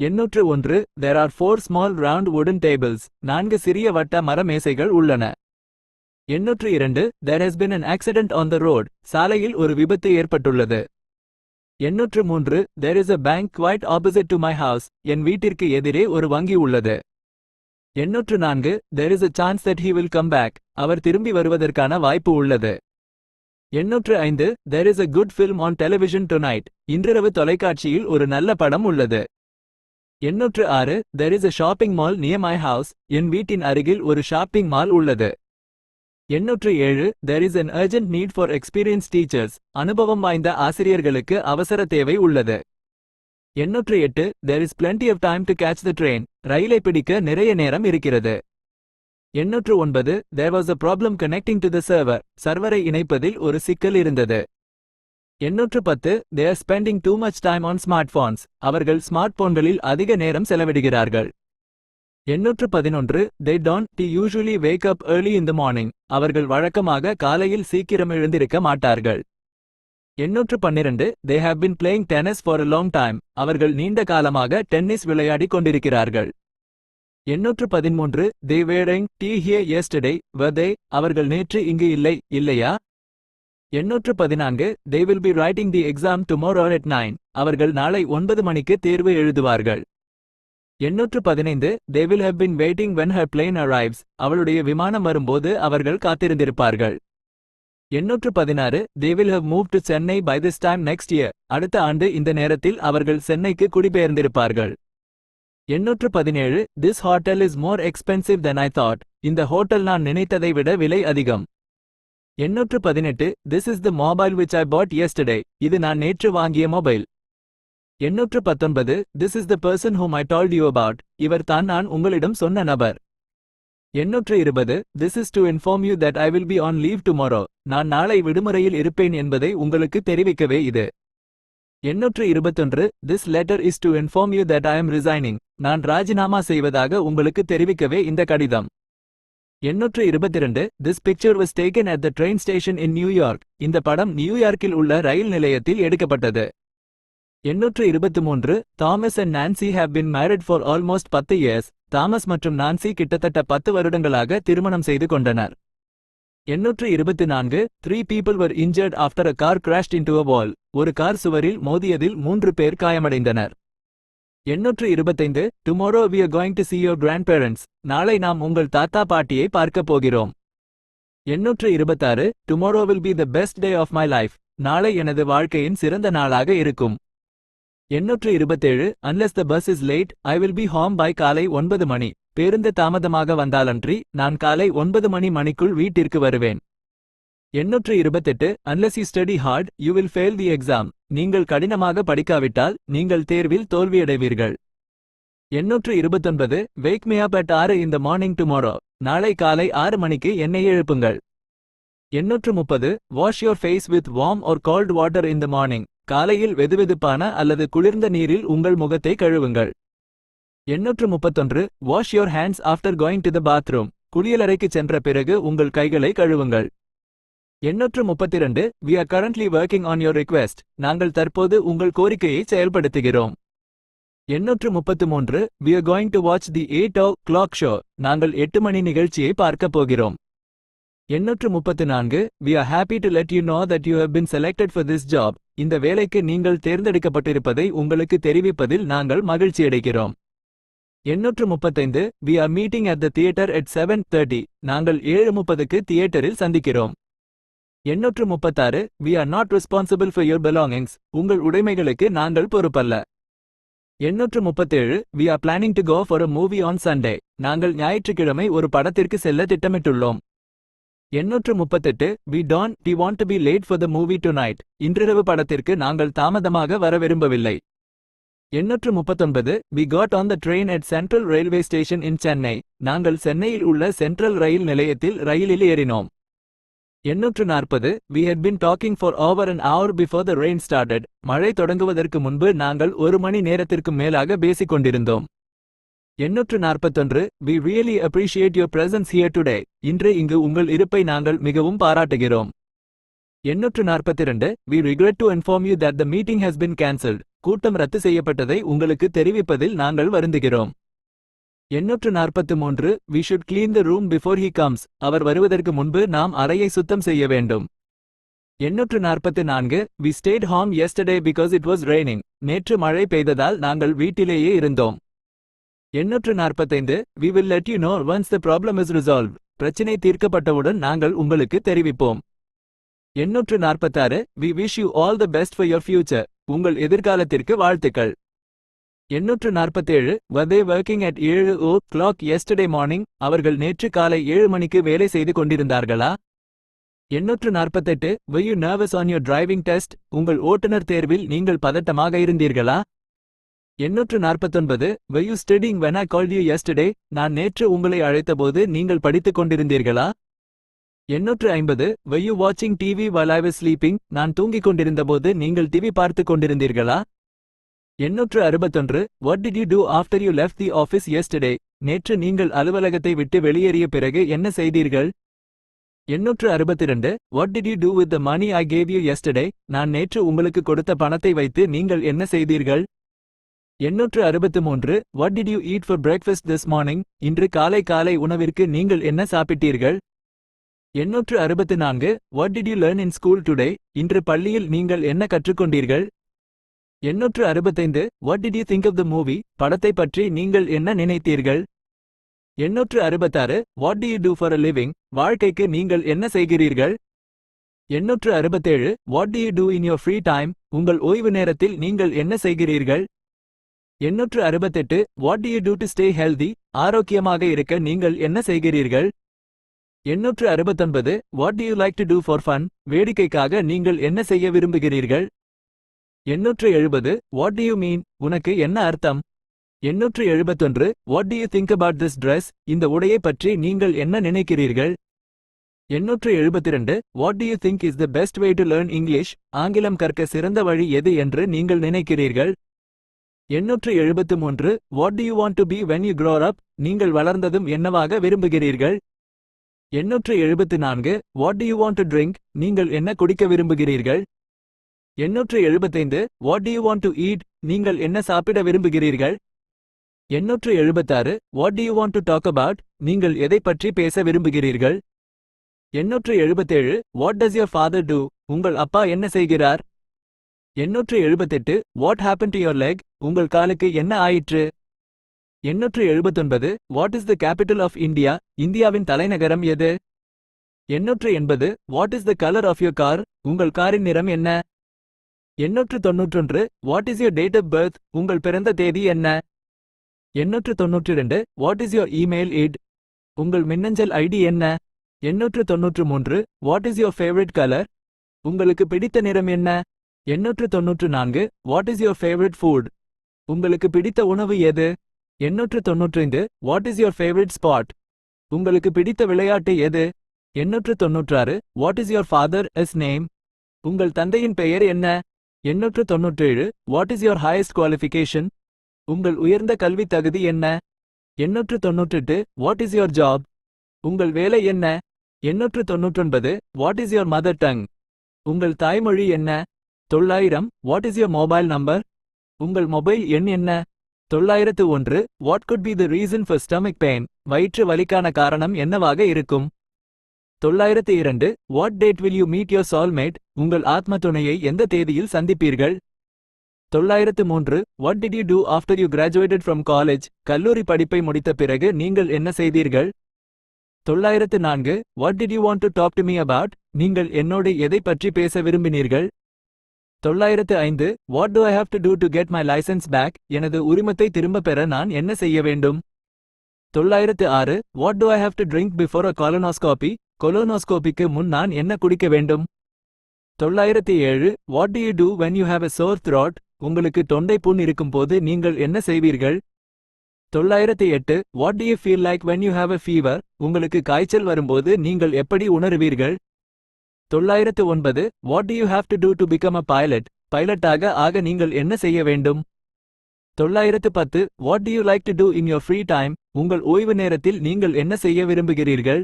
801 There are 4 small round wooden tables. 4 சிறிய வட்ட மர மேசைகள் உள்ளன. 802 There has been an accident on the road. சாலையில் ஒரு விபத்து ஏற்பட்டுள்ளது. 803 There is a bank quite opposite to my house. என் வீட்டிற்கு எதிரே ஒரு வங்கி உள்ளது. 804 There is a chance that he will come back. அவர் திரும்பி வருவதற்கான வாய்ப்பு உள்ளது. 805 There is a good film on television tonight. இன்றிரவு தொலைக்காட்சியில் ஒரு நல்ல படம் உள்ளது. 806 There is a shopping mall near my house. என் வீட்டின் அருகில் ஒரு ஷாப்பிங் மால் உள்ளது. 807 There is an urgent need for experienced teachers. அனுபவம் வாய்ந்த ஆசிரியர்களுக்கு அவசர தேவை உள்ளது. 808 There is plenty of time to catch the train. ரயிலை பிடிக்க நிறைய நேரம் இருக்கிறது. 809 There was a problem connecting to the server. சர்வரை இணைப்பதில் ஒரு சிக்கல் இருந்தது. 810 They are spending too much time on smartphones. அவர்கள் ஸ்மார்ட் போன்களில் அதிக நேரம் செலவிடுகிறார்கள். 811 They don't usually wake up early in the morning. அவர்கள் வழக்கமாக காலையில் சீக்கிரம் எழுந்திருக்க மாட்டார்கள். 812 They have been playing tennis for a long time. அவர்கள் நீண்ட காலமாக டென்னிஸ் விளையாடிக் கொண்டிருக்கிறார்கள். 813 They wearing tea here yesterday. Were they? அவர்கள் நேற்று இங்கு இல்லை, இல்லையா? 814 They will be writing the exam tomorrow at 9. அவர்கள் நாளை 9 மணிக்கு தேர்வு எழுதுவார்கள். 815 They will have been waiting when her plane arrives. அவளுடைய விமானம் வரும்போது அவர்கள் காத்திருந்திருப்பார்கள். 816 They will have moved to Chennai by this time next year. அடுத்த ஆண்டு இந்த நேரத்தில் அவர்கள் சென்னைக்கு குடிபெயர்ந்திருப்பார்கள். 817 This hotel is more expensive than I thought. இந்த ஹோட்டல் நான் நினைத்ததை விட விலை அதிகம். 818 This is the mobile which I bought yesterday. இது நான் நேற்று வாங்கிய mobile. 819 This is the person whom I told you about. இவர் தான் நான் உங்களிடம் சொன்ன நபர். 820 This is to inform you that I will be on leave tomorrow. நான் நாளை விடுமுறையில் இருப்பேன் என்பதை உங்களுக்கு தெரிவிக்கவே இது. 821 This letter is to inform you that I am resigning. நான் ராஜினாமா செய்வதாக உங்களுக்கு தெரிவிக்கவே இந்த கடிதம். 822 This picture was taken at the train station in New York. இந்த படம் நியூயார்க்கில் உள்ள ரயில் நிலையத்தில் எடுக்கப்பட்டது. 823 Thomas and Nancy have been married for almost 10 years. Thomas மற்றும் நான்சி கிட்டத்தட்ட 10 வருடங்களாக திருமணம் செய்து கொண்டனர். 824 Three people were injured after a car crashed into a wall. ஒரு கார் சுவரில் மோதியதில் 3 பேர் காயமடைந்தனர். 825 Tomorrow we are going to see your grandparents. நாளை நாம் உங்கள் தாத்தா பாட்டியை பார்க்க போகிறோம். 826 Tomorrow will be the best day of my life. நாளை எனது வாழ்க்கையின் சிறந்த நாளாக இருக்கும். 827 Unless the bus is late, I will be home by காலை 9 மணி. பேருந்து தாமதமாக வந்தாலன்றி நான் காலை 9 மணிக்குள் வீட்டிற்கு வருவேன். 828 Unless you study hard, you will fail the exam. நீங்கள் கடினமாக படிக்காவிட்டால் நீங்கள் தேர்வில் தோல்வியடைவீர்கள். 829 Wake me up at 6 in the morning tomorrow. நாளை காலை 6 மணிக்கு என்னை எழுப்புங்கள். 830 Wash your face with warm or cold water in the morning. காலையில் வெதுவெதுப்பான அல்லது குளிர்ந்த நீரில் உங்கள் முகத்தை கழுவுங்கள். 831 Wash your hands after going to the bathroom. குளியலறைக்கு சென்ற பிறகு உங்கள் கைகளை கழுவுங்கள். 832 We are currently working on your request. நாங்கள் தற்போது உங்கள் கோரிக்கையை செயல்படுத்துகிறோம். 833 We are going to watch the 8 o'clock show. நாங்கள் 8 மணி நிகழ்ச்சியை பார்க்க போகிறோம். 834 We are happy to let you know that you have been selected for this job. இந்த வேலைக்கு நீங்கள் தேர்ந்தெடுக்கப்பட்டிருப்பதை உங்களுக்கு தெரிவிப்பதில் நாங்கள் மகிழ்ச்சியடைகிறோம். 835 We are meeting at the theater at 7:30. நாங்கள் 7:30க்கு தியேட்டரில் சந்திக்கிறோம். 836 We are not responsible for your belongings. உங்கள் உடைமைகளுக்கு நாங்கள் பொறுப்பல்ல. 837 We are planning to go for a movie on Sunday. நாங்கள் ஞாயிற்றுக்கிழமை ஒரு படத்திற்கு செல்ல திட்டமிட்டுள்ளோம். 838 We don't want to be late for the movie tonight. இன்றிரவு படத்திற்கு நாங்கள் தாமதமாக வர விரும்பவில்லை. 839 We got on the train at Central Railway Station in Chennai. நாங்கள் சென்னையில் உள்ள சென்ட்ரல் ரயில் நிலையத்தில் ரயிலில் ஏறினோம். 840 We had been talking for over an hour before the rain started. மழை தொடங்குவதற்கு முன்பு நாங்கள் 1 மணி நேரத்திற்கு மேலாக பேசிக் கொண்டிருந்தோம். 841 We really appreciate your presence here today. இன்று இங்கு உங்கள் இருப்பை நாங்கள் மிகவும் பாராட்டுகிறோம். 842 We regret to inform you that the meeting has been cancelled. கூட்டம் ரத்து செய்யப்பட்டதை உங்களுக்கு தெரிவிப்பதில் நாங்கள் வருந்துகிறோம். 843 We should clean the room before he comes. அவர் வருவதற்கு முன்பு நாம் அறையை சுத்தம் செய்ய வேண்டும். 844 We stayed home yesterday because it was raining. நேற்று மழை பெய்ததால் நாங்கள் வீட்டிலேயே இருந்தோம். 845 We will let you know once the problem is resolved. பிரச்சினை தீர்க்கப்பட்டவுடன் நாங்கள் உங்களுக்கு தெரிவிப்போம். 846 We wish you all the best for your future. உங்கள் எதிர்காலத்திற்கு வாழ்த்துக்கள். 847 Were they working at 7 o'clock yesterday morning? அவர்கள் நேற்று காலை 7 மணிக்கு வேலை செய்து கொண்டிருந்தார்களா? 848 Were you nervous on your driving test? உங்கள் ஓட்டுநர் தேர்வில் நீங்கள் பதட்டமாக இருந்தீர்களா? 849 Were you studying when I called you yesterday? நான் நேற்று உங்களை அழைத்தபோது நீங்கள் படித்துக் கொண்டிருந்தீர்களா? 850 Were you watching TV while I was sleeping? நான் தூங்கிக் கொண்டிருந்தபோது நீங்கள் டிவி பார்த்துக் கொண்டிருந்தீர்களா? 861 What did you do after you left the office yesterday? நேற்று நீங்கள் அலுவலகத்தை விட்டு வெளியேறிய பிறகு என்ன செய்தீர்கள்? 862 What did you do with the money I gave you yesterday? நான் நேற்று உங்களுக்கு கொடுத்த பணத்தை வைத்து நீங்கள் என்ன செய்தீர்கள்? 863 What did you eat for breakfast this morning? இன்று காலை உணவிற்கு நீங்கள் என்ன சாப்பிட்டீர்கள்? 864 What did you learn in school today? இன்று பள்ளியில் நீங்கள் என்ன கற்றுக்கொண்டீர்கள்? 865 What did you think of the movie? படத்தை பற்றி நீங்கள் என்ன நினைத்தீர்கள்? 866 What do you do for a living? வாழ்க்கைக்கு நீங்கள் என்ன செய்கிறீர்கள்? 867 What do you do in your free time? உங்கள் ஓய்வு நேரத்தில் நீங்கள் என்ன செய்கிறீர்கள்? 868 What do you do to stay healthy? ஆரோக்கியமாக இருக்க நீங்கள் என்ன செய்கிறீர்கள்? 869 What do you like to do for fun? வேடிக்கைக்காக நீங்கள் என்ன செய்ய விரும்புகிறீர்கள்? 870 What do you mean? உனக்கு என்ன அர்த்தம்? 871 What do you think about this dress? இந்த உடையை பற்றி நீங்கள் என்ன நினைக்கிறீர்கள்? 872 What do you think is the best way to learn English? ஆங்கிலம் கற்க சிறந்த வழி எது என்று நீங்கள் நினைக்கிறீர்கள்? 873 What do you want to be when you grow up? நீங்கள் வளர்ந்ததும் என்னவாக விரும்புகிறீர்கள்? 874 What do you want to drink? நீங்கள் என்ன குடிக்க விரும்புகிறீர்கள்? 875 What do you want to eat? நீங்கள் என்ன சாப்பிட விரும்புகிறீர்கள்? 876 What do you want to talk about? நீங்கள் எதை பற்றி பேச விரும்புகிறீர்கள்? 877 What does your father do? உங்கள் அப்பா என்ன செய்கிறார்? 878 What happened to your leg? உங்கள் காலுக்கு என்ன ஆயிற்று? 879 What is the capital of India? இந்தியாவின் தலைநகரம் எது? 880 What is the color of your car? உங்கள் காரின் நிறம் என்ன? 891 What is your date of birth? உங்கள் பிறந்த தேதி என்ன? 892 What is your email id? உங்கள் மின்னஞ்சல் ஐடி என்ன? 893 What is your favorite color? உங்களுக்கு பிடித்த நிறம் என்ன? 894 What is your favorite food? உங்களுக்கு பிடித்த உணவு எது? 895 What is your favorite sport? உங்களுக்கு பிடித்த விளையாட்டு எது? 896 What is your father's name? உங்கள் தந்தையின் பெயர் என்ன? 897 What is your highest qualification? உங்கள் உயர்ந்த கல்வி தகுதி என்ன? 898 What is your job? உங்கள் வேலை என்ன? 899 What is your mother tongue? உங்கள் தாய்மொழி என்ன? 900 What is your mobile number? உங்கள் மொபைல் எண் என்ன? 901 What could be the reason for stomach pain? வயிற்று வலிக்கான காரணம் என்னவாக இருக்கும்? 902 What date will you meet your soulmate? உங்கள் ஆத்ம துணையை எந்த தேதியில் சந்திப்பீர்கள்? 903 What did you do after you graduated from college? கல்லூரி படிப்பை முடித்த பிறகு நீங்கள் என்ன செய்தீர்கள்? 904 What did you want to talk to me about? நீங்கள் என்னோடு எதை பற்றி பேச விரும்பினீர்கள்? 905 What do I have to do to get my license back? எனது உரிமத்தை திரும்ப பெற நான் என்ன செய்ய வேண்டும்? 906 What do I have to drink before a colonoscopy? கொலோனோஸ்கோபிக்கு முன் நான் என்ன குடிக்க வேண்டும்? 907 What do you do when you have a sore throat? உங்களுக்கு தொண்டை புண் இருக்கும்போது நீங்கள் என்ன செய்வீர்கள்? 908 What do you feel like when you have a fever? உங்களுக்கு காய்ச்சல் வரும்போது நீங்கள் எப்படி உணருவீர்கள்? 909 What do you have to do to become a pilot? பைலட்டாக ஆக நீங்கள் என்ன செய்ய வேண்டும்? 910 What do you like to do in your free time? உங்கள் ஓய்வு நேரத்தில் நீங்கள் என்ன செய்ய விரும்புகிறீர்கள்?